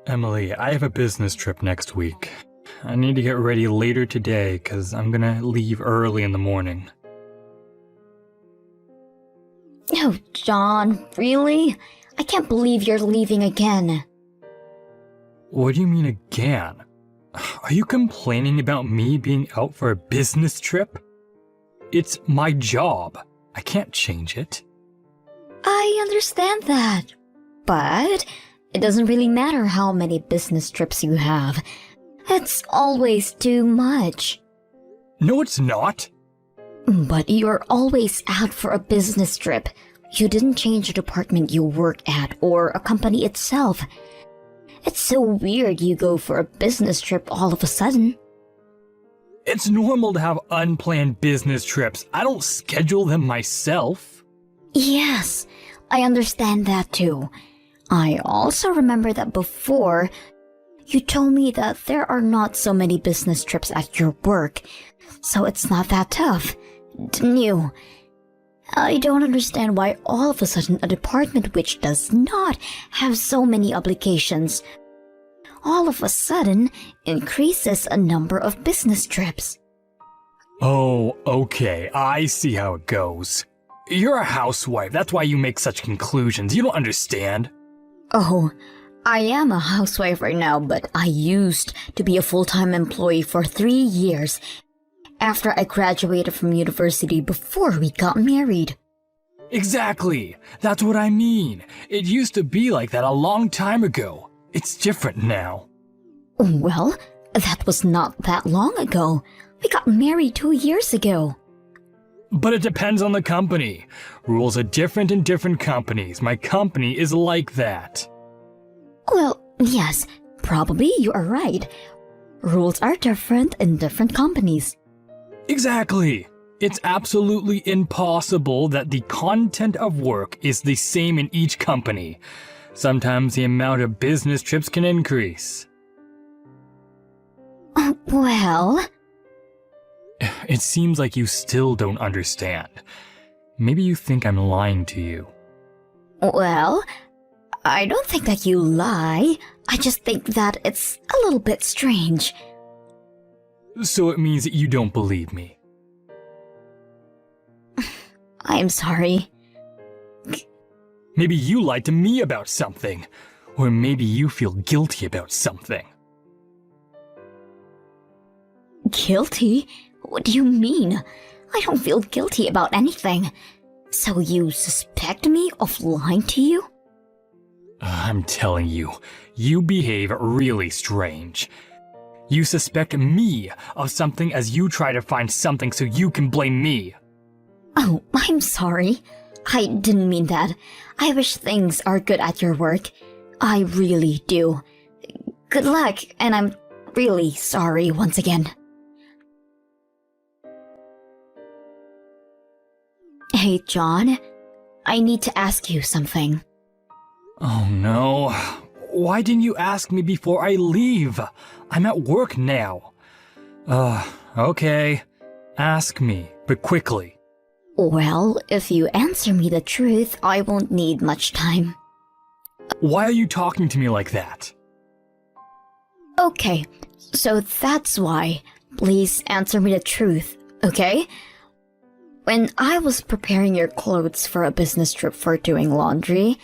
Emily, I have a business trip next week. I need to get ready later today because I'm gonna leave early in the morning. Oh, John, really? I can't believe you're leaving again. What do you mean again? Are you complaining about me being out for a business trip? It's my job. I can't change it. I understand that. But it doesn't really matter how many business trips you have. It's always too much. No, it's not. But you're always out for a business trip. You didn't change the department you work at or a company itself. It's so weird you go for a business trip all of a sudden. It's normal to have unplanned business trips. I don't schedule them myself. Yes, I understand that too. I also remember that before, you told me that there are not so many business trips at your work, so it's not that tough, didn't you? I don't understand why all of a sudden a department which does not have so many obligations all of a sudden increases a number of business trips. Oh, okay, I see how it goes. You're a housewife, that's why you make such conclusions. You don't understand. Oh, I am a housewife right now, but I used to be a full-time employee for 3 years after I graduated from university before we got married. Exactly, that's what I mean. It used to be like that a long time ago. It's different now. Well, that was not that long ago. We got married 2 years ago. But it depends on the company. Rules are different in different companies. My company is like that. Well, yes, probably you are right. Rules are different in different companies. Exactly. It's absolutely impossible that the content of work is the same in each company. Sometimes the amount of business trips can increase. Well... It seems like you still don't understand. Maybe you think I'm lying to you. Well, I don't think that you lie. I just think that it's a little bit strange. So it means that you don't believe me. I'm sorry. Maybe you lied to me about something. Or maybe you feel guilty about something. Guilty? What do you mean? I don't feel guilty about anything. So you suspect me of lying to you? I'm telling you, you behave really strange. You suspect me of something as you try to find something so you can blame me. Oh, I'm sorry. I didn't mean that. I wish things are good at your work. I really do. Good luck, and I'm really sorry once again. Hey, John. I need to ask you something. Oh no. Why didn't you ask me before I leave? I'm at work now. Okay. Ask me, but quickly. Well, if you answer me the truth, I won't need much time. Why are you talking to me like that? Okay, so that's why. Please answer me the truth, okay? When I was preparing your clothes for a business trip for doing laundry,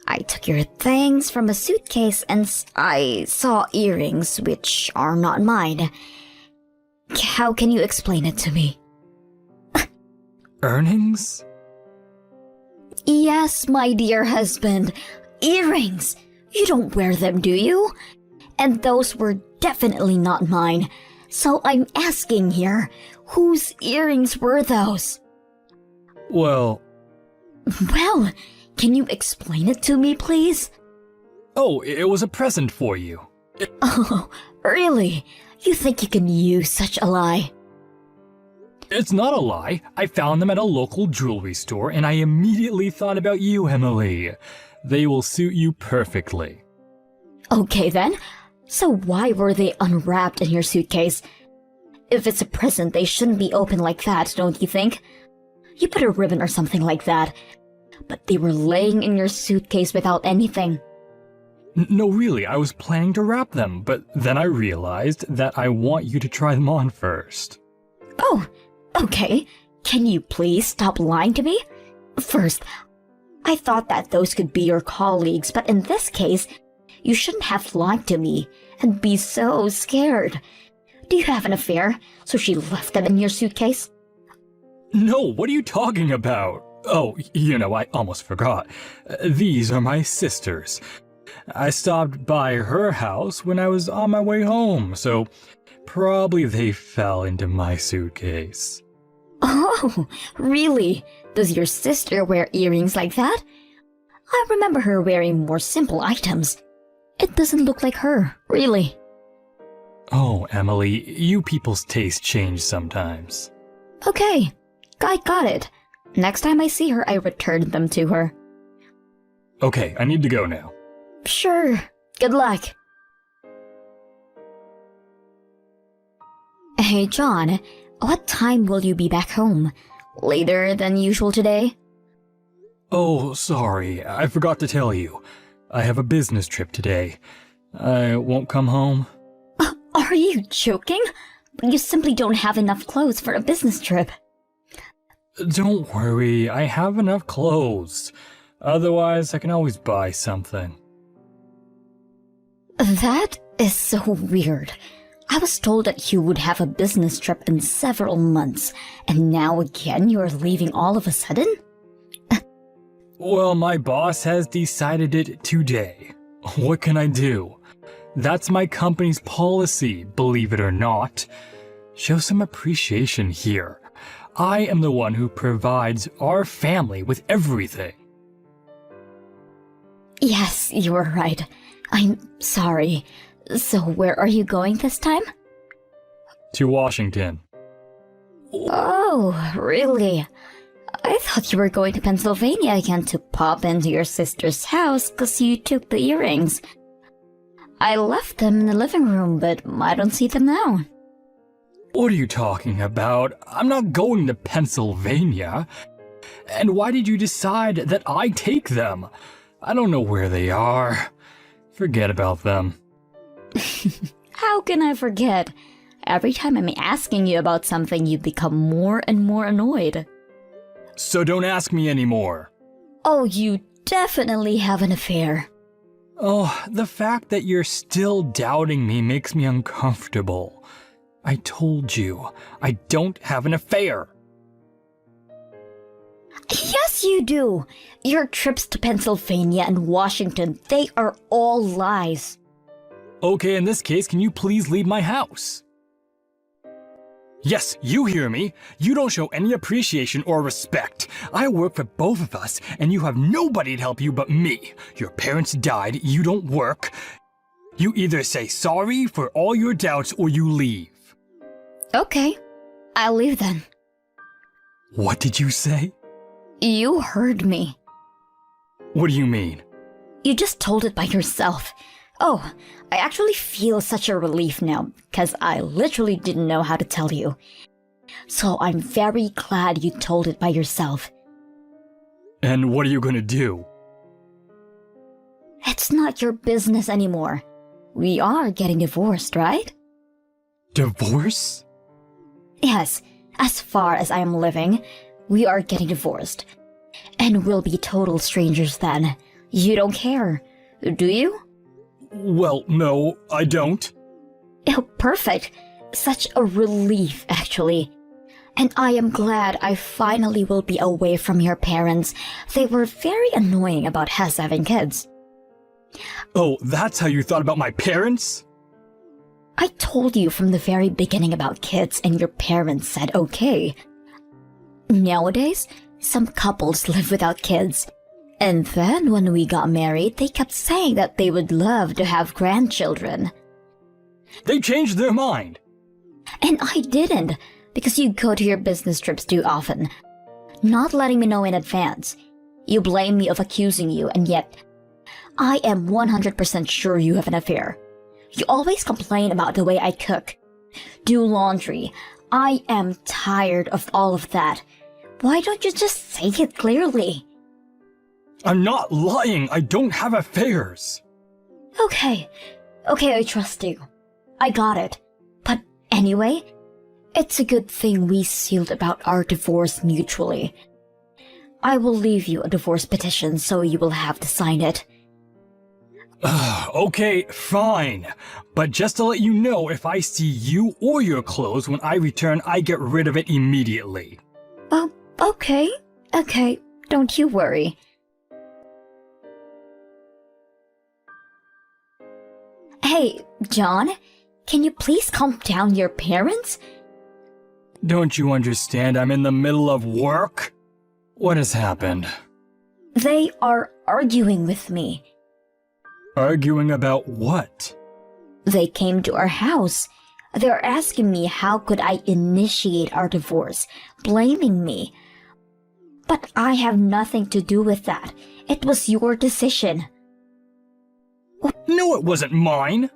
I took your things from a suitcase and I saw earrings which are not mine. How can you explain it to me? Earnings? Yes, my dear husband. Earrings! You don't wear them, do you? And those were definitely not mine. So I'm asking here, whose earrings were those? Well, can you explain it to me, please? Oh, it was a present for you. Oh, really? You think you can use such a lie? It's not a lie. I found them at a local jewelry store and I immediately thought about you, Emily. They will suit you perfectly. Okay then. So why were they unwrapped in your suitcase? If it's a present, they shouldn't be open like that, don't you think? You put a ribbon or something like that. But they were laying in your suitcase without anything. No, really, I was planning to wrap them, but then I realized that I want you to try them on first. Oh, okay. Can you please stop lying to me? First, I thought that those could be your colleagues, but in this case, you shouldn't have lied to me and be so scared. Do you have an affair, so she left them in your suitcase? No, what are you talking about? Oh, I almost forgot. These are my sisters. I stopped by her house when I was on my way home, so probably they fell into my suitcase. Oh, really? Does your sister wear earrings like that? I remember her wearing more simple items. It doesn't look like her, really. Oh, Emily, you people's taste change sometimes. Okay, I got it. Next time I see her, I return them to her. Okay, I need to go now. Sure. Good luck. Hey, John, what time will you be back home? Later than usual today? Oh, sorry, I forgot to tell you. I have a business trip today. I won't come home. Are you joking? You simply don't have enough clothes for a business trip. Don't worry, I have enough clothes. Otherwise, I can always buy something. That is so weird. I was told that you would have a business trip in several months, and now again you are leaving all of a sudden? Well, my boss has decided it today. What can I do? That's my company's policy, believe it or not. Show some appreciation here. I am the one who provides our family with everything. Yes, you were right. I'm sorry. So where are you going this time? To Washington. Oh, really? I thought you were going to Pennsylvania again to pop into your sister's house because you took the earrings. I left them in the living room, but I don't see them now. What are you talking about? I'm not going to Pennsylvania. And why did you decide that I take them? I don't know where they are. Forget about them. How can I forget? Every time I'm asking you about something, you become more and more annoyed. So don't ask me anymore. Oh, you definitely have an affair. Oh, the fact that you're still doubting me makes me uncomfortable. I told you, I don't have an affair. Yes, you do. Your trips to Pennsylvania and Washington, they are all lies. Okay, in this case, can you please leave my house? Yes, you hear me. You don't show any appreciation or respect. I work for both of us, and you have nobody to help you but me. Your parents died, you don't work. You either say sorry for all your doubts or you leave. Okay, I'll leave then. What did you say? You heard me. What do you mean? You just told it by yourself. Oh, I actually feel such a relief now, because I literally didn't know how to tell you. So I'm very glad you told it by yourself. And what are you gonna do? It's not your business anymore. We are getting divorced, right? Divorce? Yes, as far as I am living, we are getting divorced. And we'll be total strangers then. You don't care, do you? Well, no, I don't. Oh, perfect. Such a relief, actually. And I am glad I finally will be away from your parents. They were very annoying about us having kids. Oh, that's how you thought about my parents? I told you from the very beginning about kids and your parents said okay. Nowadays, some couples live without kids. And then when we got married, they kept saying that they would love to have grandchildren. They changed their mind. And I didn't, because you go to your business trips too often, not letting me know in advance. You blame me of accusing you, and yet I am 100% sure you have an affair. You always complain about the way I cook, do laundry. I am tired of all of that. Why don't you just say it clearly? I'm not lying. I don't have affairs. Okay, I trust you. I got it. But anyway, it's a good thing we sealed about our divorce mutually. I will leave you a divorce petition so you will have to sign it. Okay, fine. But just to let you know, if I see you or your clothes when I return, I get rid of it immediately. Oh, okay. Don't you worry. Hey, John, can you please calm down your parents? Don't you understand? I'm in the middle of work? What has happened? They are arguing with me. Arguing about what? They came to our house. They're asking me how could I initiate our divorce, blaming me. But I have nothing to do with that. It was your decision. No, it wasn't mine.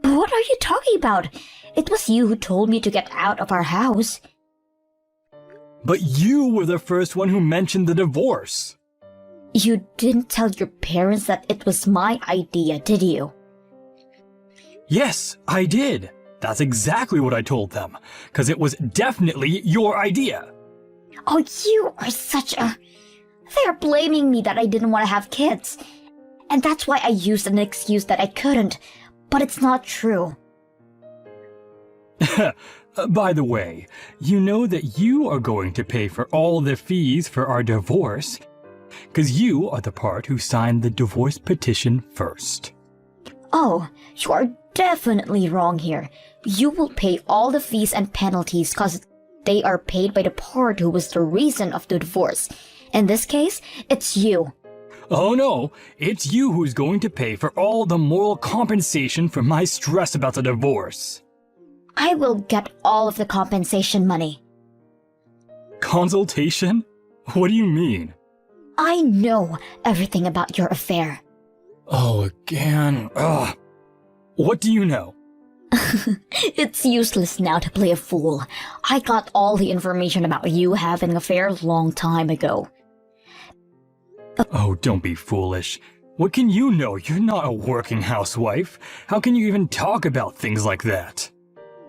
What are you talking about? It was you who told me to get out of our house. But you were the first one who mentioned the divorce. You didn't tell your parents that it was my idea, did you? Yes, I did. That's exactly what I told them, because it was definitely your idea. Oh, you are such a... They're blaming me that I didn't want to have kids. And that's why I used an excuse that I couldn't. But it's not true. By the way, you know that you are going to pay for all the fees for our divorce, because you are the part who signed the divorce petition first. Oh, you are definitely wrong here. You will pay all the fees and penalties because they are paid by the part who was the reason of the divorce. In this case, it's you. Oh no, it's you who's going to pay for all the moral compensation for my stress about the divorce. I will get all of the compensation money. Consultation? What do you mean? I know everything about your affair. Oh, again. Ugh. What do you know? It's useless now to play a fool. I got all the information about you having an affair a long time ago. Oh, don't be foolish. What can you know? You're not a working housewife. How can you even talk about things like that?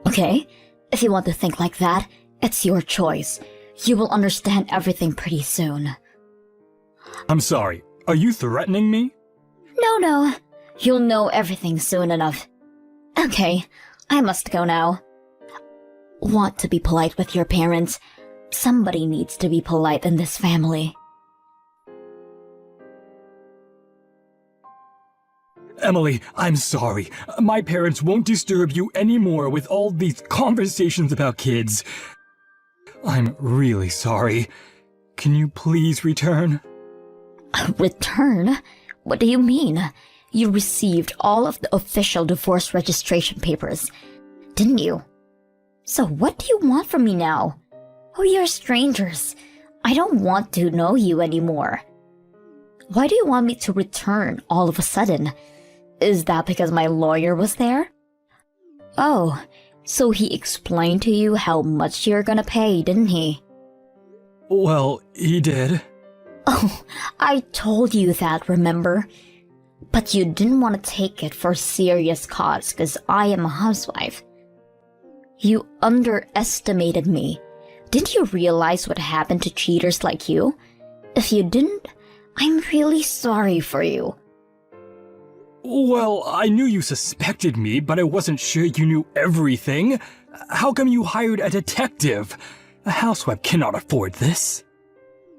Okay, if you want to think like that, it's your choice. You will understand everything pretty soon. I'm sorry. Are you threatening me? No. You'll know everything soon enough. Okay, I must go now. Want to be polite with your parents? Somebody needs to be polite in this family. Emily, I'm sorry. My parents won't disturb you anymore with all these conversations about kids. I'm really sorry. Can you please return? Return? What do you mean? You received all of the official divorce registration papers, didn't you? So what do you want from me now? Oh, you're strangers. I don't want to know you anymore. Why do you want me to return all of a sudden? Is that because my lawyer was there? Oh, so he explained to you how much you're gonna pay, didn't he? Well, he did. Oh, I told you that, remember? But you didn't want to take it for a serious cause because I am a housewife. You underestimated me. Didn't you realize what happened to cheaters like you? If you didn't, I'm really sorry for you. Well, I knew you suspected me, but I wasn't sure you knew everything. How come you hired a detective? A housewife cannot afford this.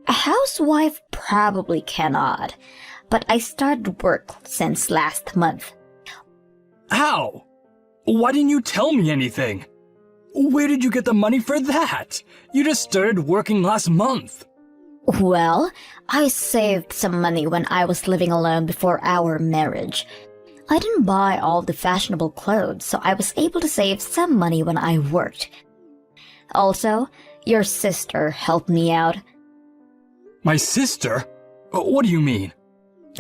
A housewife probably cannot, but I started work since last month. How? Why didn't you tell me anything? Where did you get the money for that? You just started working last month. Well, I saved some money when I was living alone before our marriage. I didn't buy all the fashionable clothes, so I was able to save some money when I worked. Also, your sister helped me out. My sister? What do you mean?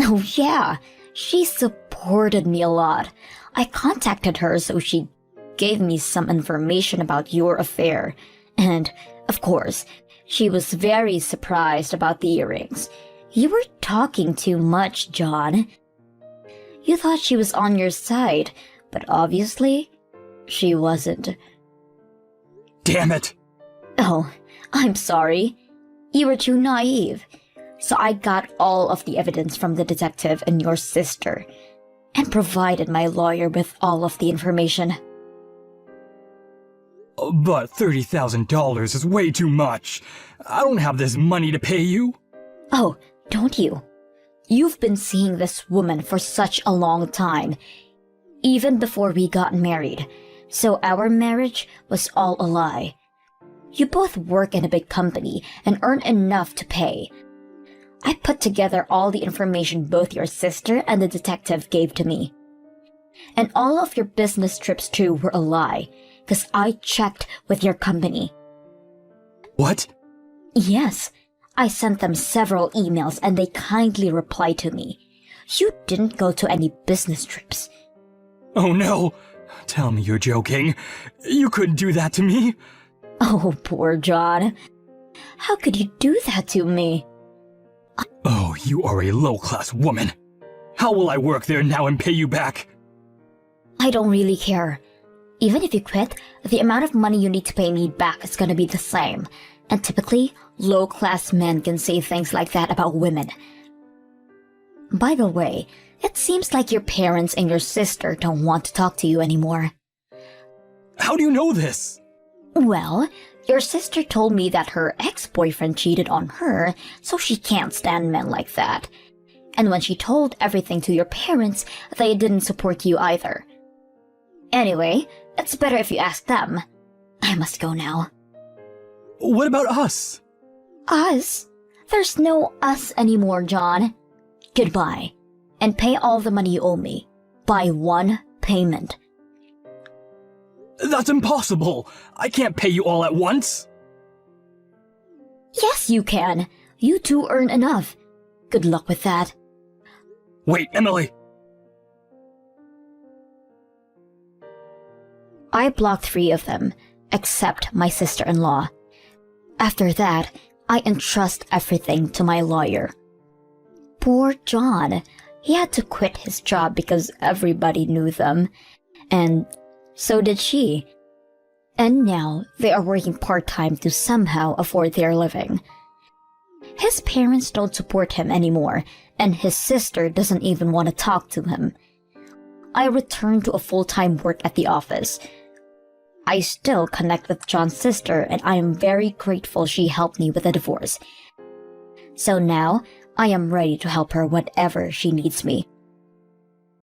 Oh yeah, she supported me a lot. I contacted her so she gave me some information about your affair. And, of course, she was very surprised about the earrings. You were talking too much, John. You thought she was on your side, but obviously, she wasn't. Damn it! Oh, I'm sorry. You were too naive. So I got all of the evidence from the detective and your sister, and provided my lawyer with all of the information. But $30,000 is way too much. I don't have this money to pay you. Oh, don't you? You've been seeing this woman for such a long time, even before we got married, so our marriage was all a lie. You both work in a big company and earn enough to pay. I put together all the information both your sister and the detective gave to me. And all of your business trips too were a lie, because I checked with your company. What? Yes, I sent them several emails and they kindly replied to me. You didn't go to any business trips. Oh no! Tell me you're joking. You couldn't do that to me. Oh, poor John. How could you do that to me? Oh, you are a low-class woman. How will I work there now and pay you back? I don't really care. Even if you quit, the amount of money you need to pay me back is gonna be the same. And typically, low-class men can say things like that about women. By the way, it seems like your parents and your sister don't want to talk to you anymore. How do you know this? Well, your sister told me that her ex-boyfriend cheated on her, so she can't stand men like that. And when she told everything to your parents, they didn't support you either. Anyway, it's better if you ask them. I must go now. What about us? Us? There's no us anymore, John. Goodbye. And pay all the money you owe me. By one payment. That's impossible. I can't pay you all at once. Yes, you can. You two earn enough. Good luck with that. Wait, Emily. I blocked 3 of them, except my sister-in-law. After that, I entrust everything to my lawyer. Poor John. He had to quit his job because everybody knew them. And so did she. And now they are working part-time to somehow afford their living. His parents don't support him anymore, and his sister doesn't even want to talk to him. I returned to a full-time work at the office. I still connect with John's sister, and I am very grateful she helped me with the divorce. So now, I am ready to help her whenever she needs me.